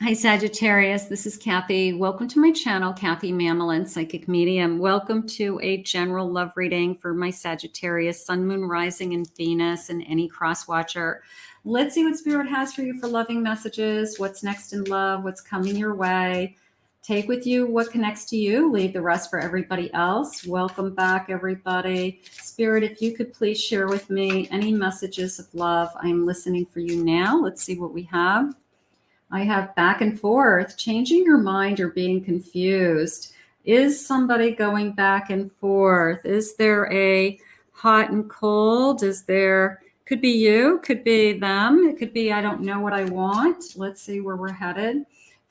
Hi, Sagittarius. This is Kathy. Welcome to my channel, Kathy Mamolen, Psychic Medium. Welcome to a general love reading for my Sagittarius, Sun, Moon, Rising, and Venus, and any cross watcher. Let's see what Spirit has for you for loving messages. What's next in love? What's coming your way? Take with you what connects to you. Leave the rest for everybody else. Welcome back, everybody. Spirit, if you could please share with me any messages of love. I'm listening for you now. Let's see what we have. I have back and forth, changing your mind or being confused. Is somebody going back and forth? Is there a hot and cold? Could be you, could be them. It could be, I don't know what I want. Let's see where we're headed.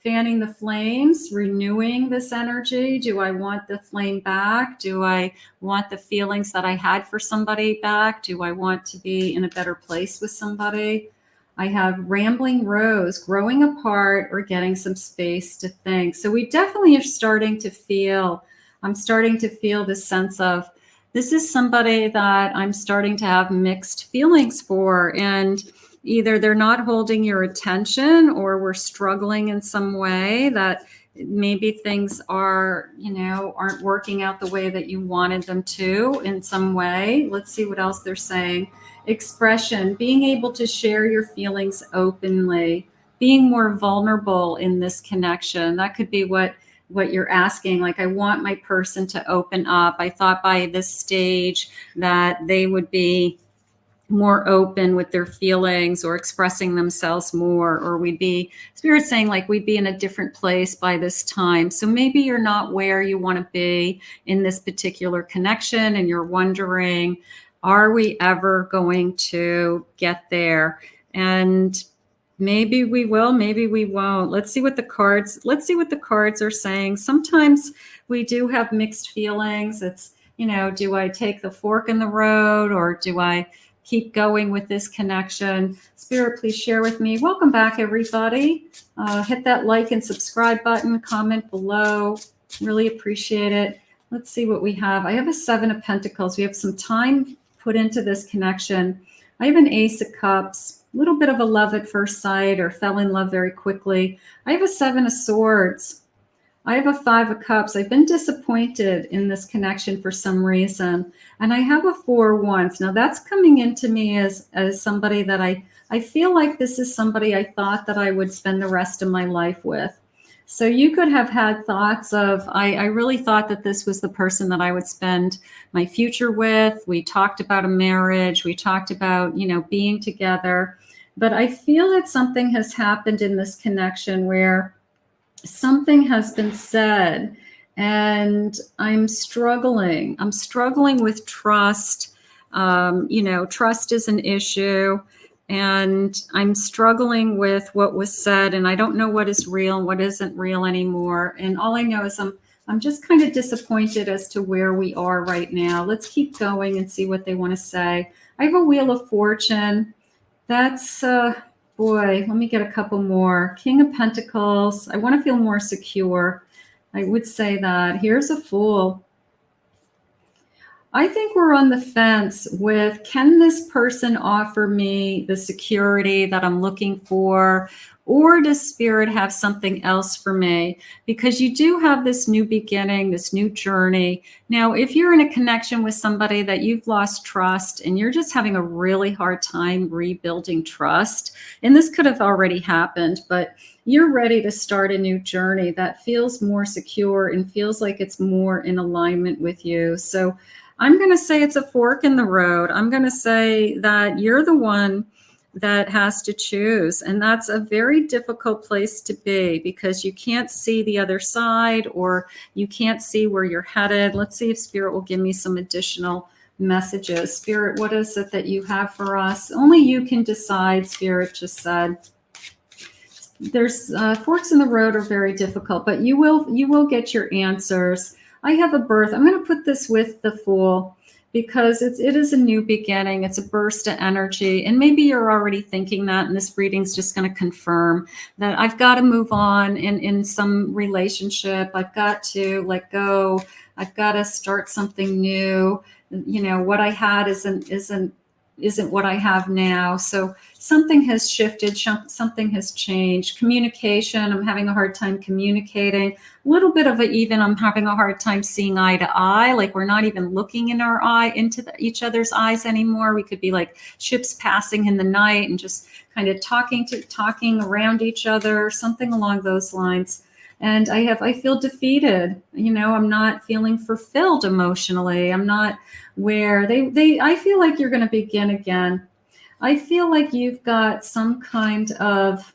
Fanning the flames, renewing this energy. Do I want the flame back? Do I want the feelings that I had for somebody back? Do I want to be in a better place with somebody? I have rambling rose, growing apart or getting some space to think. So we definitely are starting to feel, I'm starting to feel this sense of, this is somebody that I'm starting to have mixed feelings for. And either they're not holding your attention or we're struggling in some way that maybe things are, aren't working out the way that you wanted them to in some way. Let's see what else they're saying. Expression, being able to share your feelings openly, being more vulnerable in this connection. That could be what you're asking. Like, I want my person to open up. I thought by this stage that they would be more open with their feelings or expressing themselves more, or we'd be, Spirit saying like we'd be in a different place by this time. So maybe you're not where you want to be in this particular connection and you're wondering, are we ever going to get there? And maybe we will, maybe we won't. Let's see what the cards are saying. Sometimes we do have mixed feelings. It's, do I take the fork in the road or do I keep going with this connection? Spirit, please share with me. Welcome back, everybody. Hit that like and subscribe button, comment below. Really appreciate it. Let's see what we have. I have a 7 of Pentacles. We have some time put into this connection. I have an Ace of Cups, a little bit of a love at first sight or fell in love very quickly. I have a 7 of Swords. I have a 5 of Cups. I've been disappointed in this connection for some reason. And I have a 4 of Wands. Now that's coming into me as somebody that I feel like this is somebody I thought that I would spend the rest of my life with. So you could have had thoughts of, I really thought that this was the person that I would spend my future with. We talked about a marriage. We talked about, being together. But I feel that something has happened in this connection where something has been said and I'm struggling. I'm struggling with trust. Trust is an issue. And I'm struggling with what was said, and I don't know what is real and what isn't real anymore. And all I know is I'm just kind of disappointed as to where we are right now. Let's keep going and see what they want to say. I have a Wheel of Fortune. That's, boy, let me get a couple more. King of Pentacles. I want to feel more secure. I would say that. Here's a Fool. I think we're on the fence with, can this person offer me the security that I'm looking for? Or does Spirit have something else for me? Because you do have this new beginning, this new journey. Now, if you're in a connection with somebody that you've lost trust and you're just having a really hard time rebuilding trust, and this could have already happened, but you're ready to start a new journey that feels more secure and feels like it's more in alignment with you. So I'm going to say it's a fork in the road. I'm going to say that you're the one that has to choose. And that's a very difficult place to be because you can't see the other side or you can't see where you're headed. Let's see if Spirit will give me some additional messages. Spirit, what is it that you have for us? Only you can decide, Spirit just said. There's forks in the road are very difficult, but you will get your answers. I have a birth. I'm going to put this with the Fool because it is a new beginning. It's a burst of energy. And maybe you're already thinking that, and this reading's just going to confirm that I've got to move on in some relationship. I've got to let go. I've got to start something new. What I had isn't isn't what I have now. So something has shifted, something has changed. Communication, I'm having a hard time communicating. A little bit of even I'm having a hard time seeing eye to eye, like we're not even looking in our eye into each other's eyes anymore. We could be like ships passing in the night and just kind of talking around each other, something along those lines. And I feel defeated. I'm not feeling fulfilled emotionally. I'm not where I feel like you're going to begin again. I feel like you've got some kind of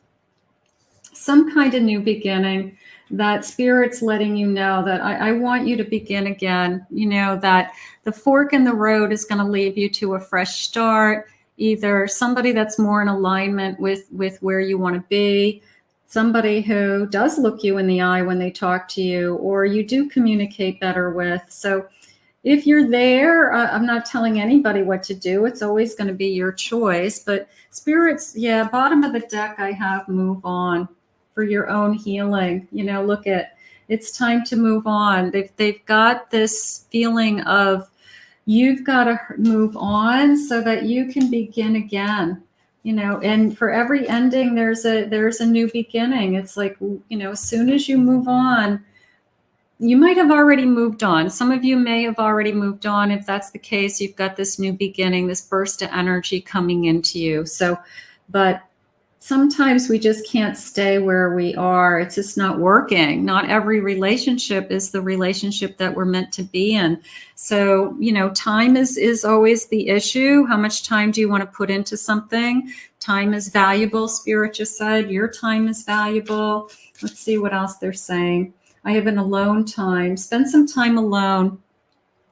new beginning that Spirit's letting you know that I want you to begin again. That the fork in the road is going to lead you to a fresh start, either somebody that's more in alignment with where you want to be, somebody who does look you in the eye when they talk to you, or you do communicate better with. So if you're there, I'm not telling anybody what to do. It's always going to be your choice. But Spirits, bottom of the deck, I have move on for your own healing. Look at, it's time to move on. They've got this feeling of you've got to move on so that you can begin again. And for every ending, there's a new beginning. It's like, as soon as you move on, you might have already moved on. Some of you may have already moved on. If that's the case, you've got this new beginning, this burst of energy coming into you. So, but sometimes we just can't stay where we are. It's just not working. Not every relationship is the relationship that we're meant to be in. So, time is always the issue. How much time do you want to put into something? Time is valuable. Spirit just said your time is valuable. Let's see what else they're saying. I have an alone time. Spend some time alone.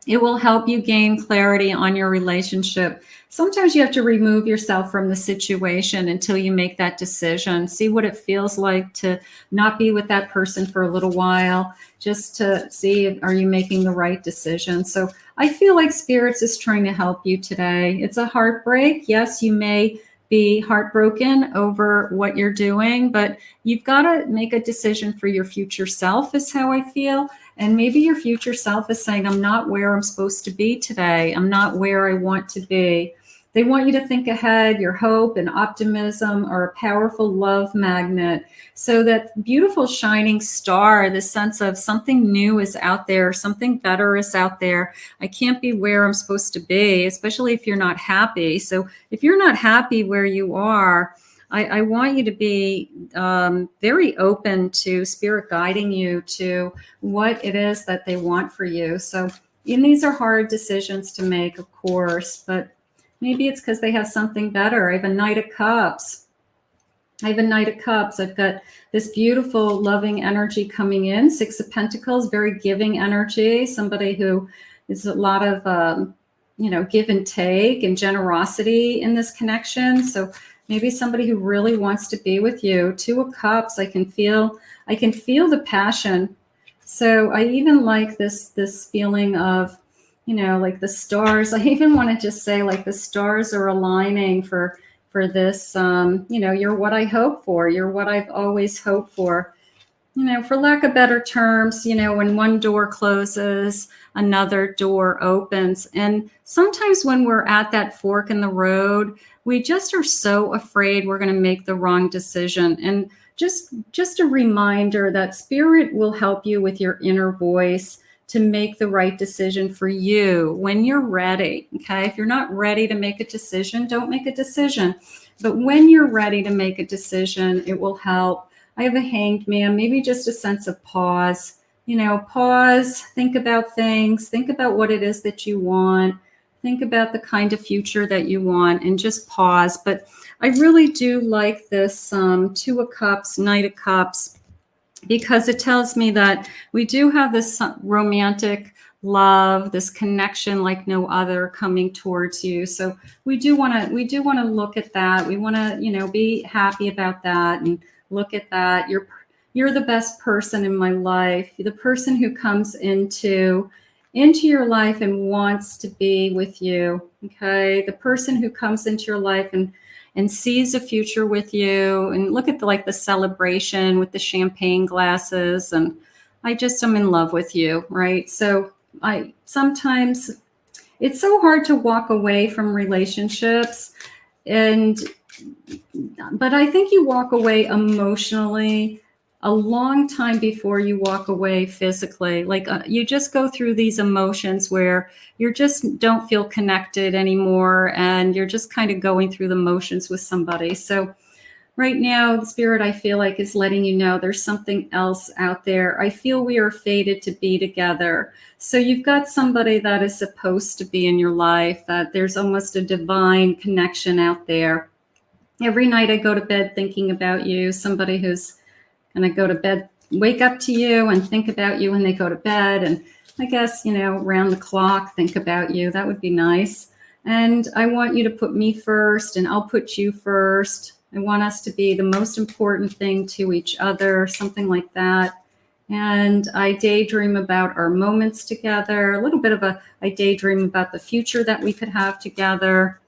It will help you gain clarity on your relationship. Sometimes you have to remove yourself from the situation until you make that decision. See what it feels like to not be with that person for a little while, just to see, are you making the right decision? So I feel like Spirits is trying to help you today. It's a heartbreak. Yes, you may be heartbroken over what you're doing, but you've got to make a decision for your future self, is how I feel. And maybe your future self is saying, I'm not where I'm supposed to be today. I'm not where I want to be. They want you to think ahead. Your hope and optimism are a powerful love magnet. So that beautiful shining star, the sense of something new is out there, something better is out there. I can't be where I'm supposed to be, especially if you're not happy. So if you're not happy where you are, I want you to be very open to Spirit guiding you to what it is that they want for you. So, and these are hard decisions to make, of course, but maybe it's because they have something better. I have a Knight of Cups. I've got this beautiful loving energy coming in. 6 of Pentacles, very giving energy. Somebody who is a lot of, give and take and generosity in this connection. So maybe somebody who really wants to be with you. 2 of Cups, I can feel the passion. So I even like this feeling of, like the stars. I even want to just say like the stars are aligning for this. You're what I hope for. You're what I've always hoped for. For lack of better terms, when one door closes, another door opens. And sometimes when we're at that fork in the road, we just are so afraid we're going to make the wrong decision. And just a reminder that Spirit will help you with your inner voice to make the right decision for you when you're ready. Okay. If you're not ready to make a decision, don't make a decision. But when you're ready to make a decision, it will help. I have a Hanged Man, maybe just a sense of pause. Pause, think about things, think about what it is that you want, think about the kind of future that you want, and just pause. But I really do like this 2 of Cups, Knight of Cups, because it tells me that we do have this romantic love, this connection like no other coming towards you. So we do want to look at that. We want to, be happy about that and look at that. You're the best person in my life. The person who comes into your life and wants to be with you. Okay. The person who comes into your life and sees a future with you, and look at the celebration with the champagne glasses. And I'm in love with you. Right. So sometimes it's so hard to walk away from relationships, but I think you walk away emotionally a long time before you walk away physically. Like you just go through these emotions where you just don't feel connected anymore, and you're just kind of going through the motions with somebody. So right now, the Spirit, I feel like, is letting you know there's something else out there. I feel we are fated to be together. So you've got somebody that is supposed to be in your life, that there's almost a divine connection out there. Every night I go to bed thinking about you, somebody who's going to go to bed, wake up to you and think about you when they go to bed. And I guess, round the clock, think about you. That would be nice. And I want you to put me first, and I'll put you first. I want us to be the most important thing to each other, something like that. And I daydream about our moments together, a little bit of I daydream about the future that we could have together.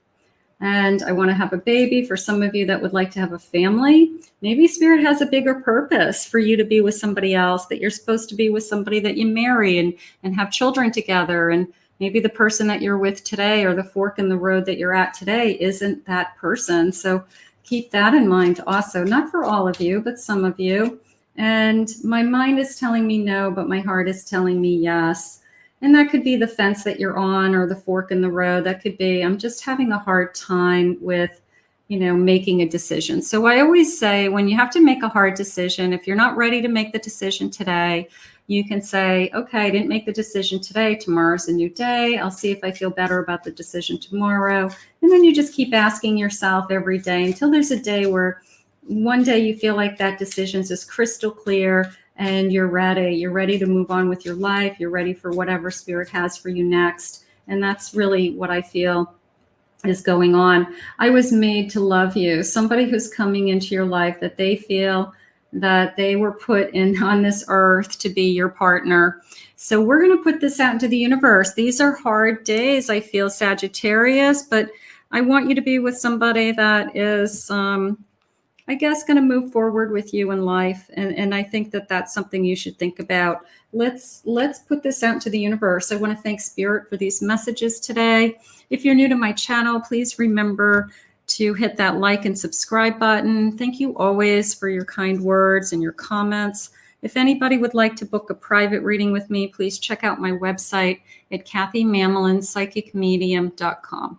And I want to have a baby. For some of you that would like to have a family, maybe Spirit has a bigger purpose for you to be with somebody else, that you're supposed to be with somebody that you marry and have children together. And maybe the person that you're with today, or the fork in the road that you're at today, isn't that person. So keep that in mind also, not for all of you, but some of you. And my mind is telling me no, but my heart is telling me yes. And that could be the fence that you're on, or the fork in the road. That could be, I'm just having a hard time with, making a decision. So I always say, when you have to make a hard decision, if you're not ready to make the decision today, you can say, okay, I didn't make the decision today. Tomorrow's a new day. I'll see if I feel better about the decision tomorrow. And then you just keep asking yourself every day until there's a day where one day you feel like that decision's just crystal clear, and you're ready. You're ready to move on with your life. You're ready for whatever Spirit has for you next. And that's really what I feel is going on. I was made to love you. Somebody who's coming into your life, that they feel that they were put on this earth to be your partner. So we're going to put this out into the universe. These are hard days, I feel, Sagittarius, but I want you to be with somebody that is, I guess, going to move forward with you in life. And I think that that's something you should think about. Let's put this out into the universe. I want to thank Spirit for these messages today. If you're new to my channel, please remember to hit that like and subscribe button. Thank you always for your kind words and your comments. If anybody would like to book a private reading with me, please check out my website at KathyMamolenPsychicMedium.com.